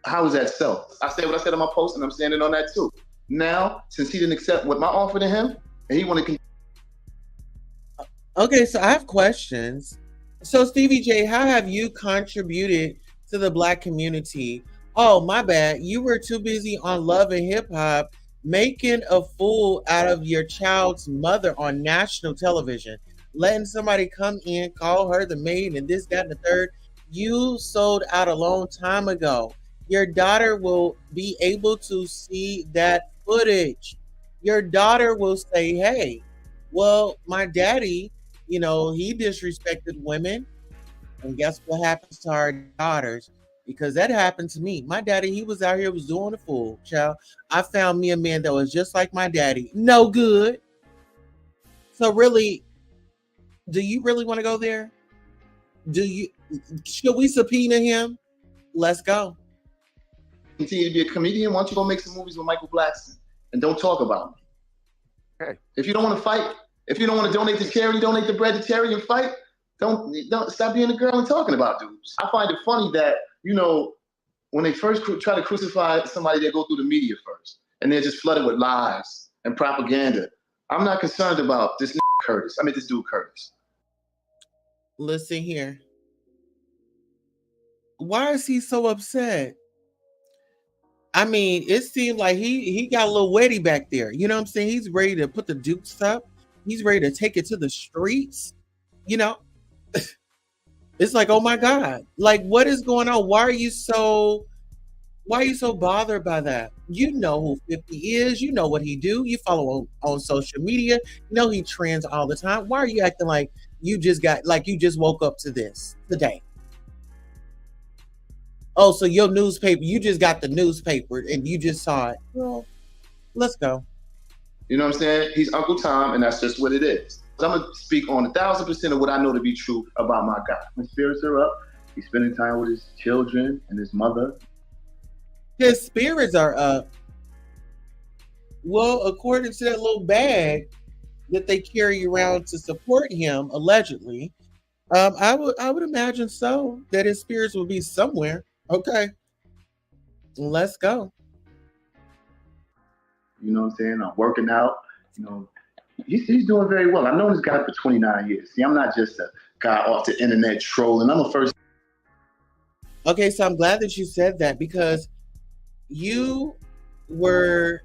How is that so? I said what I said in my post, and I'm standing on that too. Now, since he didn't accept what my offer to him, and he want to. Okay, so I have questions. So Stevie J, how have you contributed to the Black community? Oh, my bad. You were too busy on Love and Hip Hop making a fool out of your child's mother on national television, letting somebody come in, call her the maid and this, that, and the third. You sold out a long time ago. Your daughter will be able to see that footage. Your daughter will say, hey, well, my daddy, you know, he disrespected women. And guess what happens to our daughters? Because that happened to me. My daddy, he was out here, was doing the fool, child. I found me a man that was just like my daddy. No good. So really, do you really want to go there? Should we subpoena him? Let's go. Continue to be a comedian. Why don't you go make some movies with Michael Blackson and don't talk about me? Okay. If you don't want to fight, if you don't want to donate to charity, donate the bread to charity and fight. Don't stop being a girl and talking about dudes. I find it funny that, you know, when they first try to crucify somebody, they go through the media first, and they're just flooded with lies and propaganda. I'm not concerned about this Curtis. I mean, this dude Curtis. Listen here. Why is he so upset? I mean, it seemed like he got a little wetty back there. You know what I'm saying? He's ready to put the dukes up. He's ready to take it to the streets. You know, it's like, oh my God, like what is going on? Why are you so bothered by that? You know who 50 is. You know what he do. You follow on social media. You know he trends all the time. Why are you acting like you just woke up to this today? Oh, so your newspaper, you just got the newspaper and you just saw it. Well, let's go. You know what I'm saying? He's Uncle Tom, and that's just what it is. I'm going to speak on 1,000% of what I know to be true about my guy. His spirits are up. He's spending time with his children and his mother. His spirits are up. Well, according to that little bag that they carry around to support him, allegedly, I would imagine so, that his spirits will be somewhere. Okay, let's go. You know what I'm saying? I'm working out. You know, he's doing very well. I've known this guy for 29 years. See, I'm not just a guy off the internet trolling. I'm a first. Okay, so I'm glad that you said that, because you were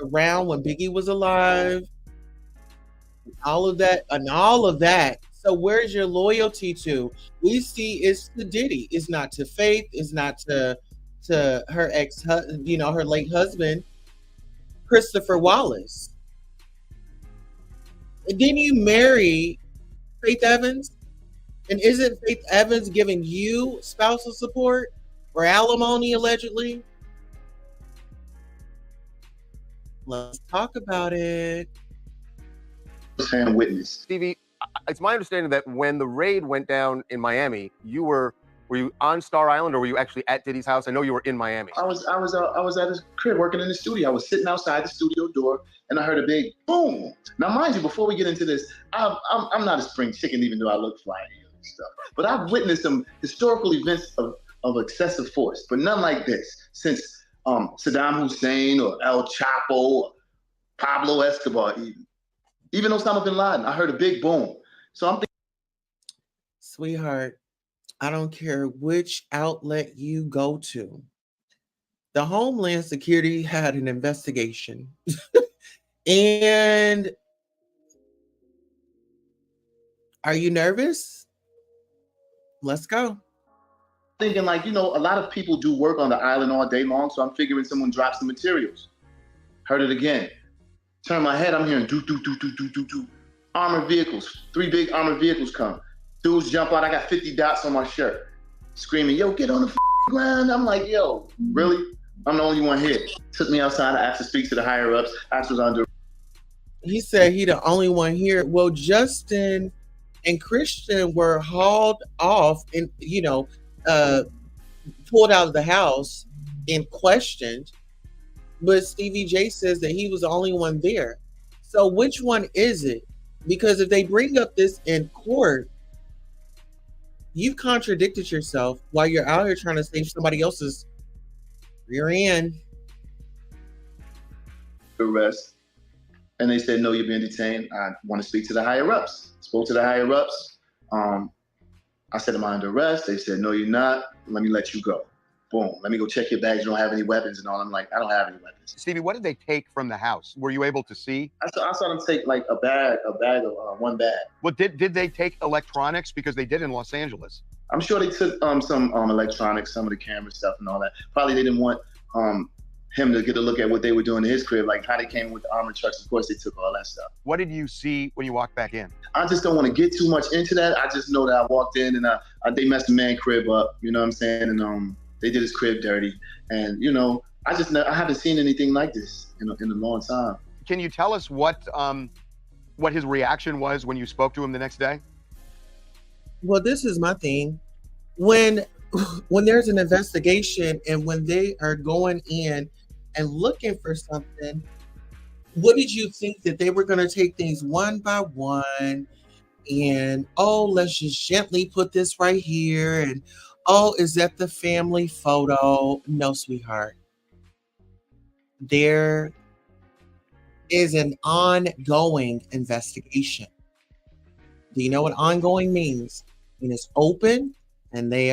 around when Biggie was alive, all of that. So where's your loyalty to? We see it's to Diddy. It's not to Faith. It's not to her her late husband, Christopher Wallace. Didn't you marry Faith Evans? And isn't Faith Evans giving you spousal support or alimony, allegedly? Let's talk about it. Hand witness. Stevie, it's my understanding that when the raid went down in Miami, were you on Star Island or were you actually at Diddy's house? I know you were in Miami. I was at his crib working in the studio. I was sitting outside the studio door and I heard a big boom. Now, mind you, before we get into this, I'm not a spring chicken, even though I look fly and stuff. But I've witnessed some historical events of excessive force, but none like this since Saddam Hussein or El Chapo, or Pablo Escobar, even Osama bin Laden. I heard a big boom. So I'm thinking, sweetheart, I don't care which outlet you go to. The Homeland Security had an investigation. And are you nervous? Let's go. Thinking like, a lot of people do work on the island all day long. So I'm figuring someone drops the materials. Heard it again. Turn my head, I'm hearing do. Armored vehicles, 3 big armored vehicles come. Dudes jump out, I got 50 dots on my shirt. Screaming, yo, get on the ground. I'm like, yo, really? I'm the only one here. Took me outside, I asked to speak to the higher ups. Asked was under. He said he the only one here. Well, Justin and Christian were hauled off and, pulled out of the house and questioned. But Stevie J says that he was the only one there. So which one is it? Because if they bring up this in court, you've contradicted yourself while you're out here trying to save somebody else's rear end. Arrest. And they said, no, you're being detained. I want to speak to the higher ups. Spoke to the higher ups. I said, am I under arrest? They said, no, you're not. Let me let you go. Boom. Let me go check your bags. You don't have any weapons and all. I'm like, I don't have any weapons. Stevie, what did they take from the house? Were you able to see? I saw them take like a bag of one bag. Well, did they take electronics? Because they did in Los Angeles. I'm sure they took some electronics, some of the camera stuff and all that. Probably they didn't want him to get a look at what they were doing in his crib, like how they came with the armored trucks. Of course, they took all that stuff. What did you see when you walked back in? I just don't want to get too much into that. I just know that I walked in and they messed the man crib up. You know what I'm saying? And they did his crib dirty. And you know, I haven't seen anything like this in a long time. Can you tell us what his reaction was when you spoke to him the next day? Well, this is my thing. When there's an investigation and when they are going in and looking for something, what did you think, that they were going to take things one by one and, oh, let's just gently put this right here, and, oh, is that the family photo? No, sweetheart. There is an ongoing investigation. Do you know what ongoing means? And it's open, and they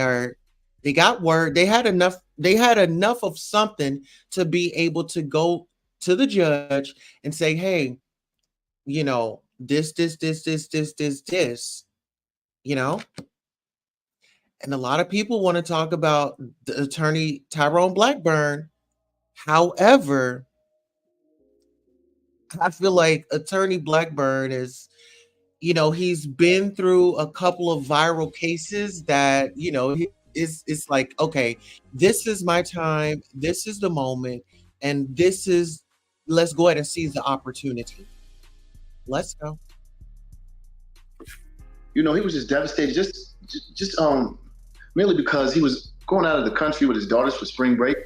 got word. They had enough of something to be able to go to the judge and say, hey, you know, this, you know. And a lot of people want to talk about the attorney Tyrone Blackburn. However, I feel like attorney Blackburn is, you know, he's been through a couple of viral cases that, you know, it's like, okay, this is my time, this is the moment, and let's go ahead and seize the opportunity. Let's go. You know, he was just devastated, just mainly because he was going out of the country with his daughters for spring break,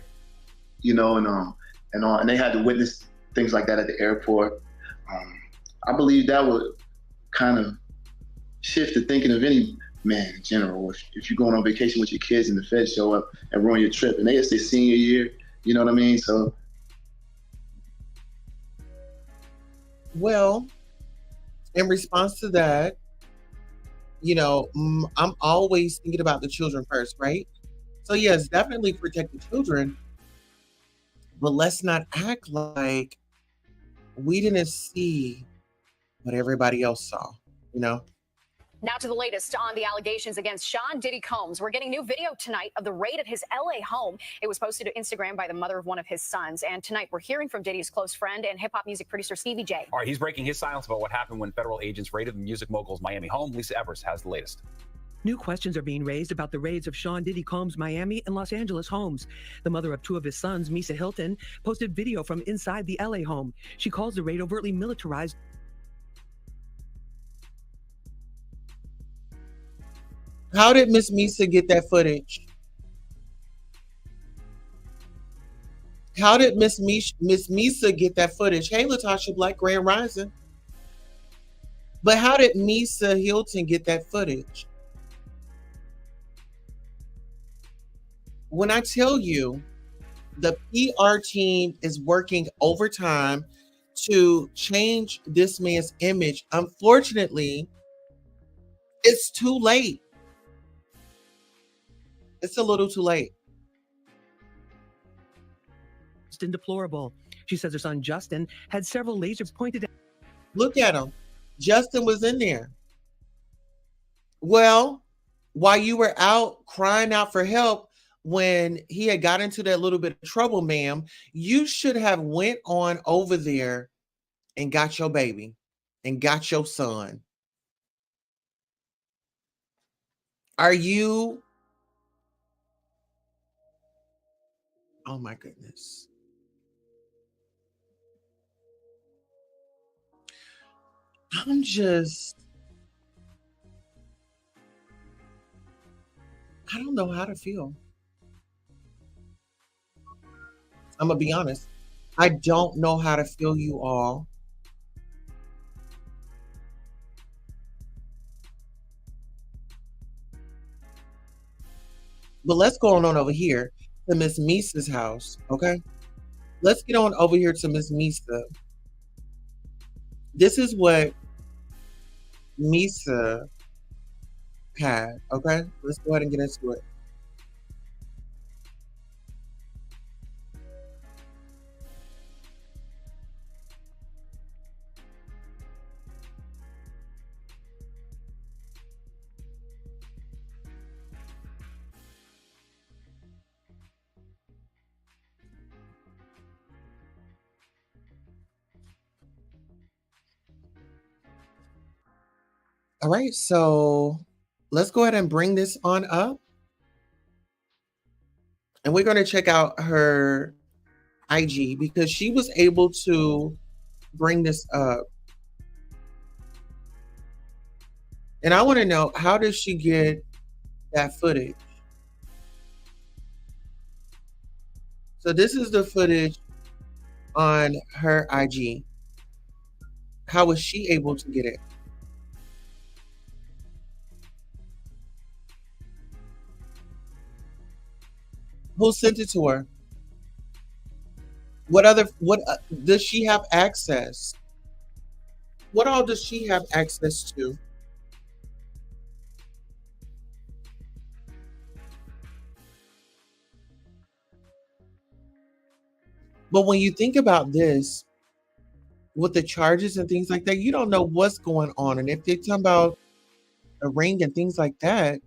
you know, and they had to witness things like that at the airport. I believe that would kind of shift the thinking of any man in general. If you're going on vacation with your kids and the feds show up and ruin your trip, and it's their senior year, you know what I mean? So, well, in response to that, you know, I'm always thinking about the children first, right? So yes, definitely protect the children, but let's not act like we didn't see what everybody else saw, you know? Now to the latest on the allegations against Sean Diddy Combs. We're getting new video tonight of the raid at his LA home. It was posted to Instagram by the mother of one of his sons. And tonight we're hearing from Diddy's close friend and hip-hop music producer Stevie J. All right, he's breaking his silence about what happened when federal agents raided the music mogul's Miami home. Lisa Evers has the latest. New questions are being raised about the raids of Sean Diddy Combs' Miami and Los Angeles homes. The mother of two of his sons, MISA HYLTON, posted video from inside the LA home. She calls the raid overtly militarized. How did Miss Misa get that footage? How did Miss Misa get that footage? Hey, Latasha Black, Grand Rising. But how did Misa HYLTON get that footage? When I tell you the PR team is working overtime to change this man's image, unfortunately, it's too late. It's a little too late. Deplorable. She says her son Justin had several lasers pointed at. Look at him. Justin was in there. Well, while you were out crying out for help when he had got into that little bit of trouble, ma'am, you should have went on over there and got your baby and got your son. Are you? Oh my goodness. I don't know how to feel. I'm gonna be honest. I don't know how to feel, you all. But let's go on over here to Miss Misa's house, okay? Let's get on over here to Miss Misa. This is what Misa had, okay? Let's go ahead and get into it. All right, so let's go ahead and bring this on up. And we're going to check out her IG because she was able to bring this up. And I want to know, how does she get that footage? So this is the footage on her IG. How was she able to get it? Who sent it to her? What does she have access? What all does she have access to? But when you think about this, with the charges and things like that, you don't know what's going on. And if they're talking about a ring and things like that,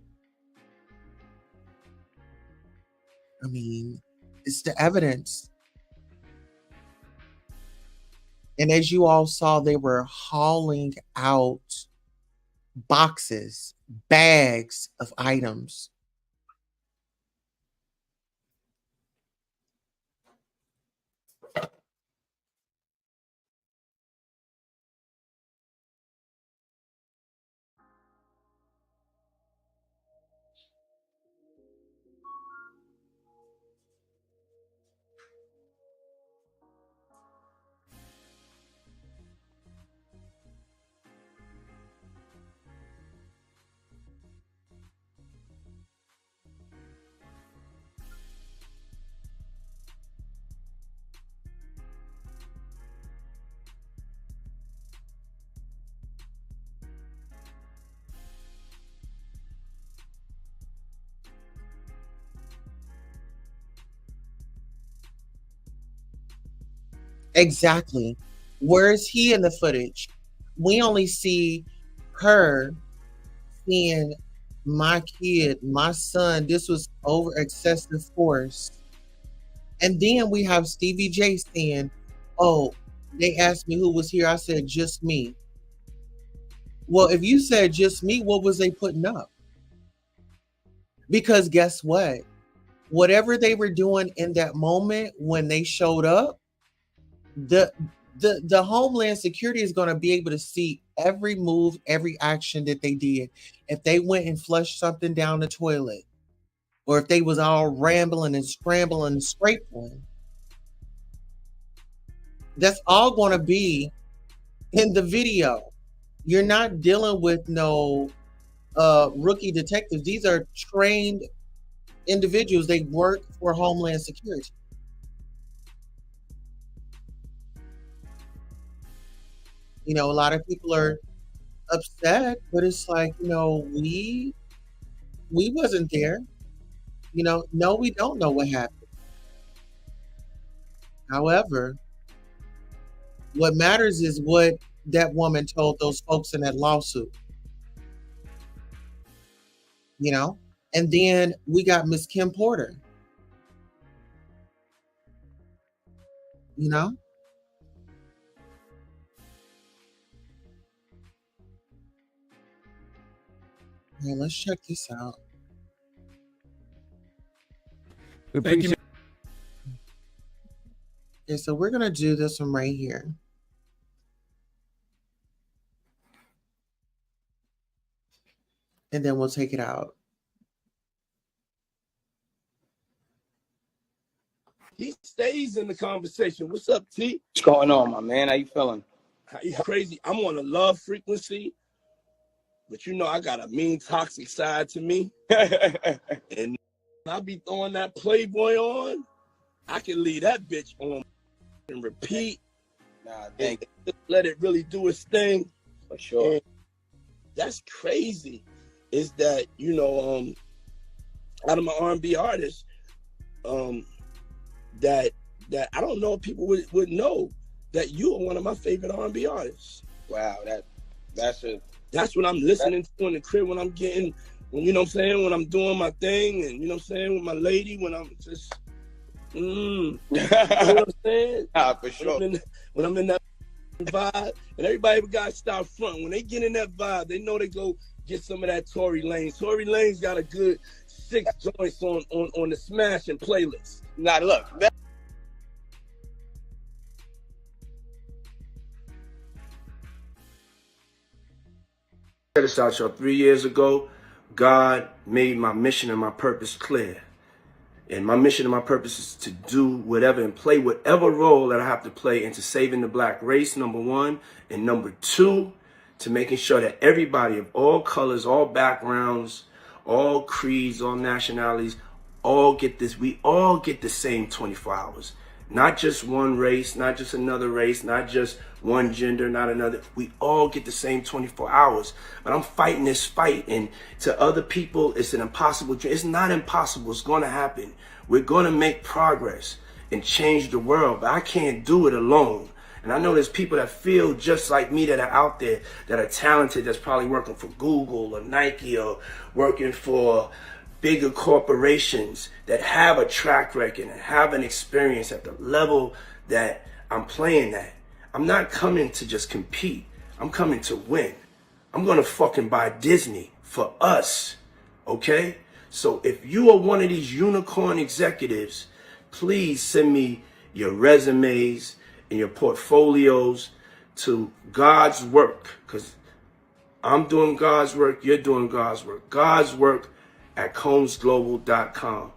I mean, it's the evidence. And as you all saw, they were hauling out boxes, bags of items. Exactly. Where is he in the footage? We only see her seeing my kid, my son, this was over excessive force. And then we have Stevie J saying, oh, they asked me who was here. I said, just me. Well, if you said just me, what was they putting up? Because guess what? Whatever they were doing in that moment when they showed up, the Homeland Security is going to be able to see every move, every action that they did. If they went and flushed something down the toilet, or if they was all rambling and scrambling and scraping, that's all going to be in the video. You're not dealing with no rookie detectives. These are trained individuals. They work for Homeland Security. You know, a lot of people are upset, but it's like, you know, we wasn't there. You know, no, we don't know what happened. However, what matters is what that woman told those folks in that lawsuit. You know? And then we got Miss Kim Porter. You know? Yeah, let's check this out. Thank you. Okay, so we're gonna do this one right here. And then we'll take it out. He stays in the conversation. What's up, T? What's going on, my man? How you feeling? Crazy. I'm on a love frequency, but you know I got a mean, toxic side to me. And I be throwing that Playboy on. I can leave that bitch on and repeat. Nah, thank you. Just let it really do its thing. For sure. And that's crazy. Is that, you know, out of my R&B artists, that I don't know if people would know that you are one of my favorite R&B artists. Wow, that's what I'm listening to in the crib when I'm getting, you know what I'm saying, when I'm doing my thing, and you know what I'm saying, with my lady, when I'm just, you know what I'm saying? For sure. When I'm in that vibe, and everybody got to start front. When they get in that vibe, they know they go get some of that Tory Lanez. Tory Lanez got a good 6 joints on the smashing playlist. Now look, Check this out, y'all. 3 years ago, God made my mission and my purpose clear. And my mission and my purpose is to do whatever and play whatever role that I have to play into saving the black race, number one. And number two, to making sure that everybody of all colors, all backgrounds, all creeds, all nationalities, all get this. We all get the same 24 hours. Not just one race, not just another race, not just one gender, not another. We all get the same 24 hours. But I'm fighting this fight, and to other people, it's an impossible dream. It's not impossible. It's going to happen. We're going to make progress and change the world, but I can't do it alone. And I know there's people that feel just like me that are out there, that are talented, that's probably working for Google or Nike or working for bigger corporations, that have a track record and have an experience at the level that I'm playing at. I'm not coming to just compete. I'm coming to win. I'm going to fucking buy Disney for us, okay? So if you are one of these unicorn executives, please send me your resumes and your portfolios to God's work, because I'm doing God's work, you're doing God's work. God's work at combsglobal.com.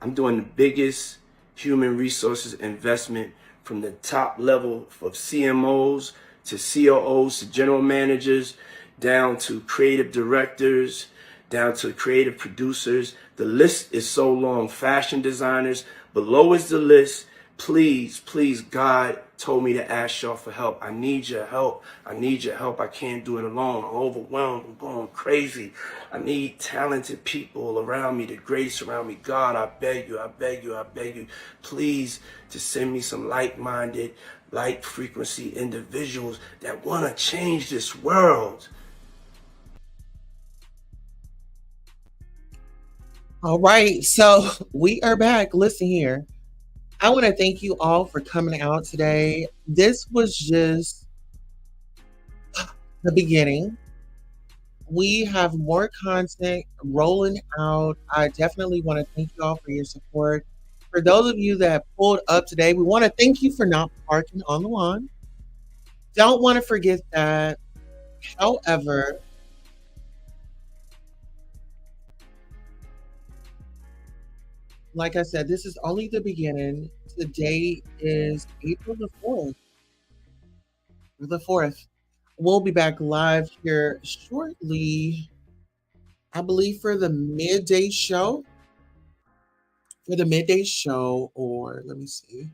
I'm doing the biggest human resources investment from the top level of CMOs to COOs to general managers, down to creative directors, down to creative producers. The list is so long. Fashion designers, below is the list. Please, please, God told me to ask y'all for help. I need your help. I need your help. I can't do it alone. I'm overwhelmed. I'm going crazy. I need talented people around me, the greats around me. God, I beg you, I beg you, I beg you, please, to send me some like-minded, like-frequency individuals that want to change this world. All right, so we are back. Listen here. I want to thank you all for coming out today. This was just the beginning. We have more content rolling out. I definitely want to thank you all for your support. For those of you that pulled up today, we want to thank you for not parking on the lawn. Don't want to forget that. However, like I said, this is only the beginning. Today is April the 4th. The 4th. We'll be back live here shortly, I believe, for the midday show. For the midday show, or let me see.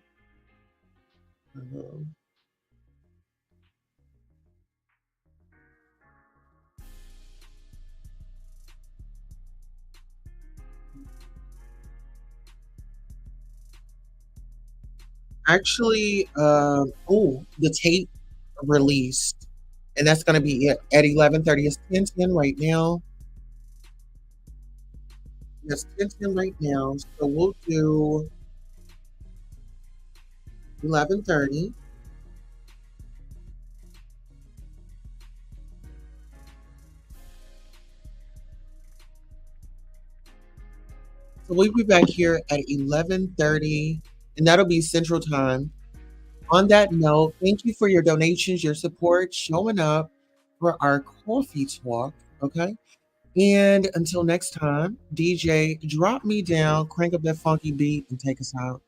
Actually, the tape released, and that's going to be at 11:30. It's 10:10 right now. It's 10:10 right now, so we'll do 11:30. So we'll be back here at 11:30, and that'll be Central Time. On that note, thank you for your donations, your support, showing up for our coffee talk, okay? And until next time, DJ, drop me down, crank up that funky beat, and take us out.